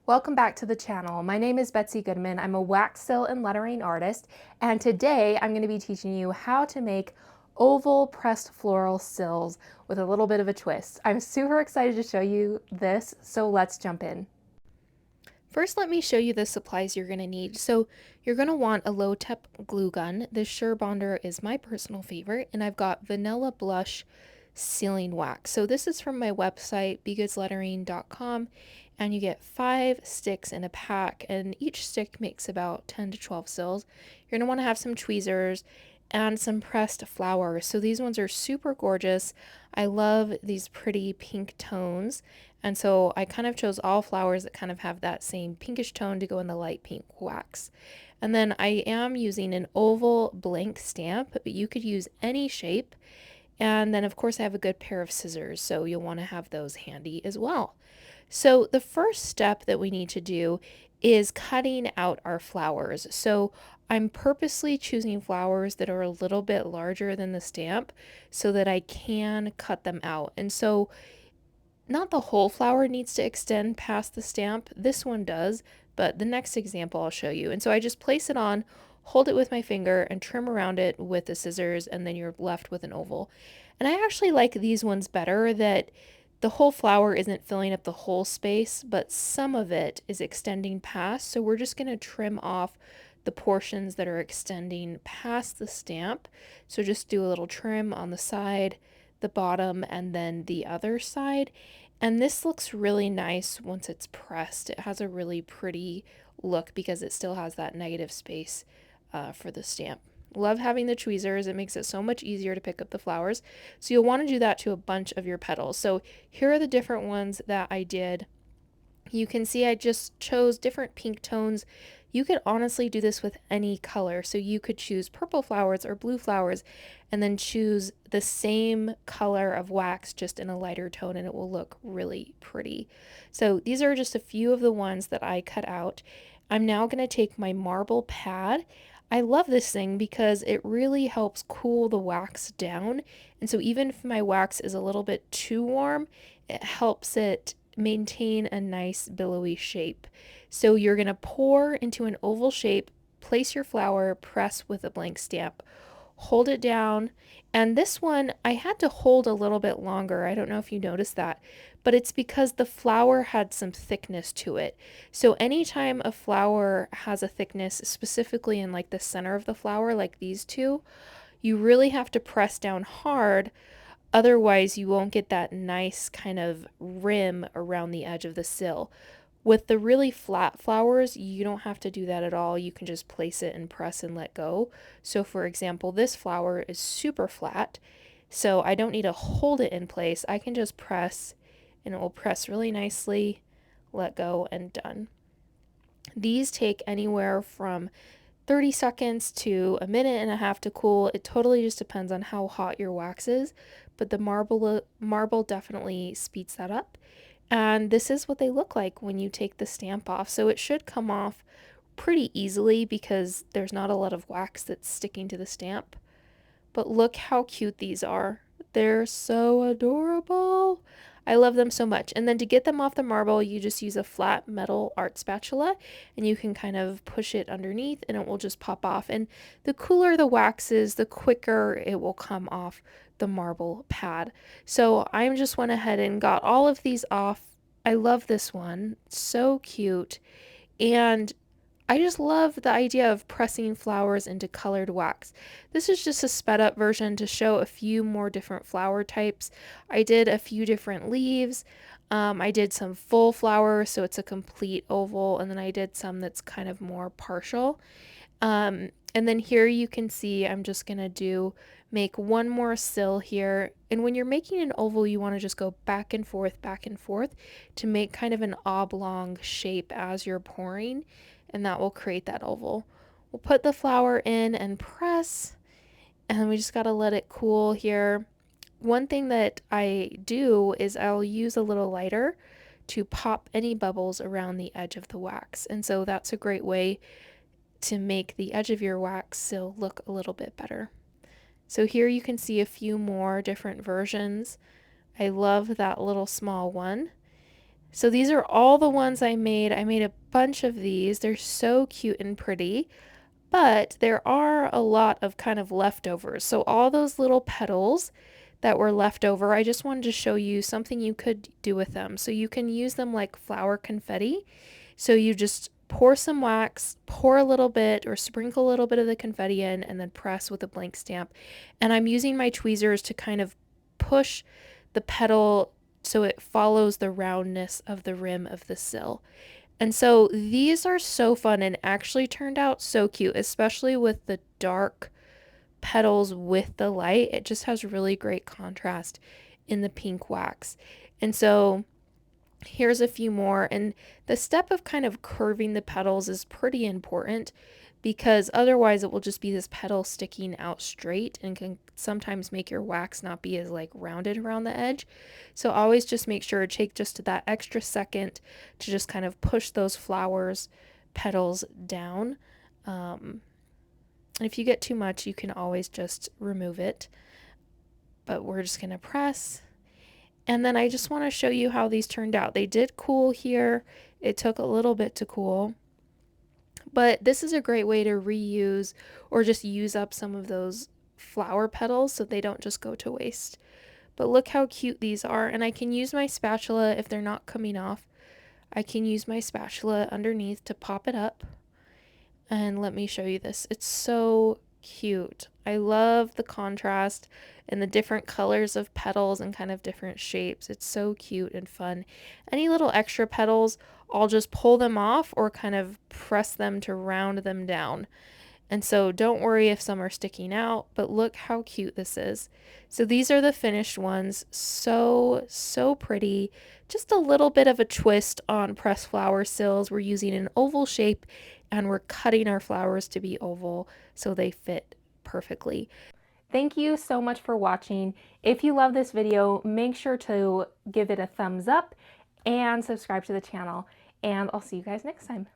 Welcome back to the channel. My name is Betsy Goodman. I'm a wax seal and lettering artist, and today I'm going to be teaching you how to make oval pressed floral sills with a little bit of a twist. I'm super excited to show you this, so let's jump in. First, let me show you the supplies you're going to need. So you're going to want a low-tep glue gun. This Sure Bonder is my personal favorite, and I've got vanilla blush sealing wax. So this is from my website, begoodslettering.com, and you get 5 sticks in a pack, and each stick makes about 10 to 12 sills. You're going to want to have some tweezers and some pressed flowers. So these ones are super gorgeous. I love these pretty pink tones. And so I kind of chose all flowers that kind of have that same pinkish tone to go in the light pink wax. And then I am using an oval blank stamp, but you could use any shape. And then of course I have a good pair of scissors, so you'll want to have those handy as well. So the first step that we need to do is cutting out our flowers. So I'm purposely choosing flowers that are a little bit larger than the stamp so that I can cut them out. And so not the whole flower needs to extend past the stamp. This one does, but the next example I'll show you. And so I just place it on, hold it with my finger, and trim around it with the scissors, and then you're left with an oval. And I actually like these ones better, that the whole flower isn't filling up the whole space, but some of it is extending past. So we're just going to trim off the portions that are extending past the stamp. So just do a little trim on the side, the bottom, and then the other side. And this looks really nice once it's pressed. It has a really pretty look because it still has that negative space for the stamp. Love having the tweezers. It makes it so much easier to pick up the flowers. So you'll want to do that to a bunch of your petals. So here are the different ones that I did. You can see I just chose different pink tones. You could honestly do this with any color. So you could choose purple flowers or blue flowers and then choose the same color of wax just in a lighter tone, and it will look really pretty. So these are just a few of the ones that I cut out. I'm now going to take my marble pad. I love this thing because it really helps cool the wax down. And so even if my wax is a little bit too warm, it helps it maintain a nice billowy shape. So you're going to pour into an oval shape, place your flower, press with a blank stamp, hold it down. And this one I had to hold a little bit longer. I don't know if you noticed that, but it's because the flower had some thickness to it. So anytime a flower has a thickness, specifically in like the center of the flower, like these two, you really have to press down hard. Otherwise, you won't get that nice kind of rim around the edge of the sill. With the really flat flowers, you don't have to do that at all. You can just place it and press and let go. So for example, this flower is super flat, so I don't need to hold it in place. I can just press and it will press really nicely, let go, and done. These take anywhere from 30 seconds to a minute and a half to cool. It totally just depends on how hot your wax is, but the marble definitely speeds that up. And this is what they look like when you take the stamp off. So it should come off pretty easily because there's not a lot of wax that's sticking to the stamp. But look how cute these are. They're so adorable. I love them so much. And then to get them off the marble, you just use a flat metal art spatula and you can kind of push it underneath and it will just pop off. And the cooler the wax is, the quicker it will come off the marble pad. So I just went ahead and got all of these off. I love this one. It's so cute. And I just love the idea of pressing flowers into colored wax. This is just a sped up version to show a few more different flower types. I did a few different leaves. I did some full flowers, so it's a complete oval, and then I did some that's kind of more partial. And then here you can see I'm just gonna make one more sill here. And when you're making an oval, you want to just go back and forth to make kind of an oblong shape as you're pouring, and that will create that oval. We'll put the flower in and press, and we just gotta let it cool here. One thing that I do is I'll use a little lighter to pop any bubbles around the edge of the wax. And so that's a great way to make the edge of your wax sill look a little bit better. So here you can see a few more different versions. I love that little small one. So these are all the ones I made. I made a bunch of these. They're so cute and pretty, but there are a lot of kind of leftovers. So all those little petals that were left over, I just wanted to show you something you could do with them. So you can use them like flower confetti. So you just pour some wax, pour a little bit or sprinkle a little bit of the confetti in, and then press with a blank stamp. And I'm using my tweezers to kind of push the petal so it follows the roundness of the rim of the sill. And so these are so fun and actually turned out so cute, especially with the dark petals with the light. It just has really great contrast in the pink wax. And so here's a few more. And the step of kind of curving the petals is pretty important because otherwise it will just be this petal sticking out straight and can sometimes make your wax not be as like rounded around the edge. So always just make sure to take just that extra second to just kind of push those flowers petals down. And if you get too much, you can always just remove it. But we're just going to press. And then I just want to show you how these turned out. They did cool here. It took a little bit to cool. But this is a great way to reuse or just use up some of those flower petals so they don't just go to waste. But look how cute these are. And I can use my spatula if they're not coming off. I can use my spatula underneath to pop it up. And let me show you this. It's so cute. I love the contrast and the different colors of petals and kind of different shapes. It's so cute and fun. Any little extra petals, I'll just pull them off or kind of press them to round them down. And so don't worry if some are sticking out, but look how cute this is. So these are the finished ones. So, so pretty. Just a little bit of a twist on pressed flower sills. We're using an oval shape and we're cutting our flowers to be oval so they fit perfectly. Thank you so much for watching. If you love this video, make sure to give it a thumbs up and subscribe to the channel. And I'll see you guys next time.